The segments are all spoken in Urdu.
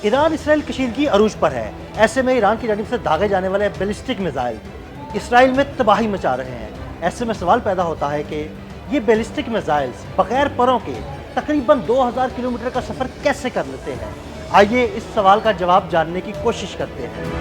ایران اسرائیل کشیدگی عروج پر ہے. ایسے میں ایران کی جانب سے داغے جانے والے بیلسٹک میزائل اسرائیل میں تباہی مچا رہے ہیں. ایسے میں سوال پیدا ہوتا ہے کہ یہ بیلسٹک میزائلز بغیر پروں کے تقریباً 2000 کلومیٹر کا سفر کیسے کر لیتے ہیں؟ آئیے اس سوال کا جواب جاننے کی کوشش کرتے ہیں.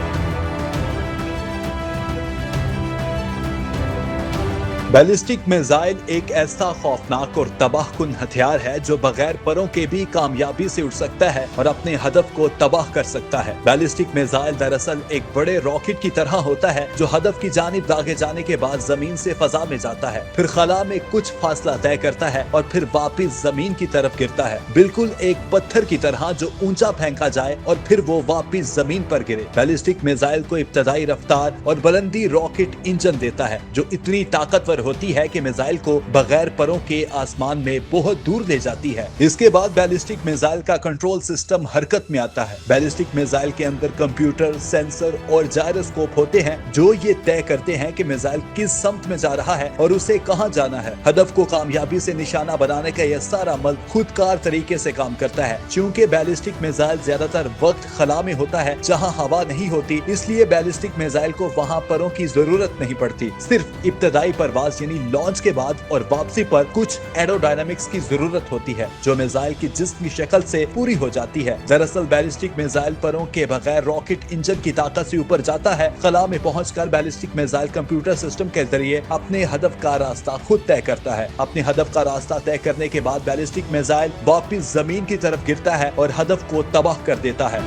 بیلسٹک میزائل ایک ایسا خوفناک اور تباہ کن ہتھیار ہے جو بغیر پروں کے بھی کامیابی سے اڑ سکتا ہے اور اپنے ہدف کو تباہ کر سکتا ہے. بیلسٹک میزائل دراصل ایک بڑے راکٹ کی طرح ہوتا ہے جو ہدف کی جانب داغے جانے کے بعد زمین سے فضا میں جاتا ہے، پھر خلا میں کچھ فاصلہ طے کرتا ہے اور پھر واپس زمین کی طرف گرتا ہے، بالکل ایک پتھر کی طرح جو اونچا پھینکا جائے اور پھر وہ واپس زمین پر گرے. بیلسٹک میزائل کو ابتدائی رفتار اور بلندی راکٹ انجن دیتا ہے جو اتنی طاقتور ہوتی ہے کہ میزائل کو بغیر پروں کے آسمان میں بہت دور لے جاتی ہے. اس کے بعد بیلسٹک میزائل کا کنٹرول سسٹم حرکت میں آتا ہے. بیلسٹک میزائل کے اندر کمپیوٹر، سینسر اور جائروسکوپ ہوتے ہیں جو یہ طے کرتے ہیں کہ میزائل کس سمت میں جا رہا ہے اور اسے کہاں جانا ہے. ہدف کو کامیابی سے نشانہ بنانے کا یہ سارا عمل خودکار طریقے سے کام کرتا ہے. چونکہ بیلسٹک میزائل زیادہ تر وقت خلا میں ہوتا ہے جہاں ہوا نہیں ہوتی، اس لیے بیلسٹک میزائل کو وہاں پروں کی ضرورت نہیں پڑتی. صرف ابتدائی پرواز یعنی لانچ کے بعد اور واپسی پر کچھ ایرو ڈائنامکس کی ضرورت ہوتی ہے جو میزائل کی جسم کی شکل سے پوری ہو جاتی ہے. دراصل بیلسٹک میزائل پروں کے بغیر راکٹ انجن کی طاقت سے اوپر جاتا ہے. خلا میں پہنچ کر بیلسٹک میزائل کمپیوٹر سسٹم کے ذریعے اپنے ہدف کا راستہ خود طے کرتا ہے. اپنے ہدف کا راستہ طے کرنے کے بعد بیلسٹک میزائل واپس زمین کی طرف گرتا ہے اور ہدف کو تباہ کر دیتا ہے.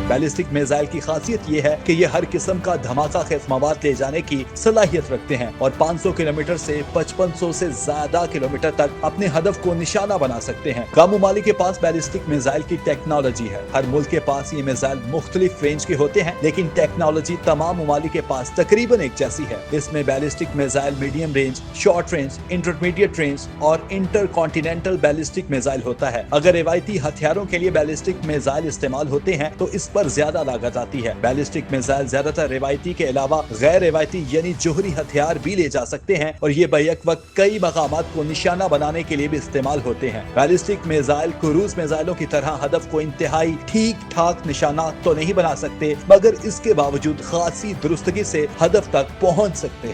بیلسٹک میزائل کی خاصیت یہ ہے کہ یہ ہر قسم کا دھماکہ خیز مواد لے جانے کی صلاحیت رکھتے ہیں اور 500 کلومیٹر سے 5500 سے زیادہ کلومیٹر تک اپنے ہدف کو نشانہ بنا سکتے ہیں. کم ممالک کے پاس بیلسٹک میزائل کی ٹیکنالوجی ہے. ہر ملک کے پاس یہ میزائل مختلف رینج کے ہوتے ہیں لیکن ٹیکنالوجی تمام ممالک کے پاس تقریباً ایک جیسی ہے. اس میں ballistic missile medium range, short range, intermediate range اور انٹر کانٹیننٹل بیلسٹک میزائل ہوتا ہے. اگر روایتی ہتھیاروں کے لیے بیلسٹک میزائل استعمال ہوتے ہیں تو اس پر زیادہ لاگت آتی ہے. بیلسٹک میزائل زیادہ تر روایتی کے علاوہ غیر روایتی یعنی جوہری ہتھیار بھی لے جا سکتے ہیں اور یہ بیک وقت کئی مقامات کو نشانہ بنانے کے لیے بھی استعمال ہوتے ہیں. بیلسٹک میزائل کروز میزائلوں کی طرح ہدف کو انتہائی ٹھیک ٹھاک نشانہ تو نہیں بنا سکتے مگر اس کے باوجود خاصی درستگی سے ہدف تک پہنچ سکتے ہیں.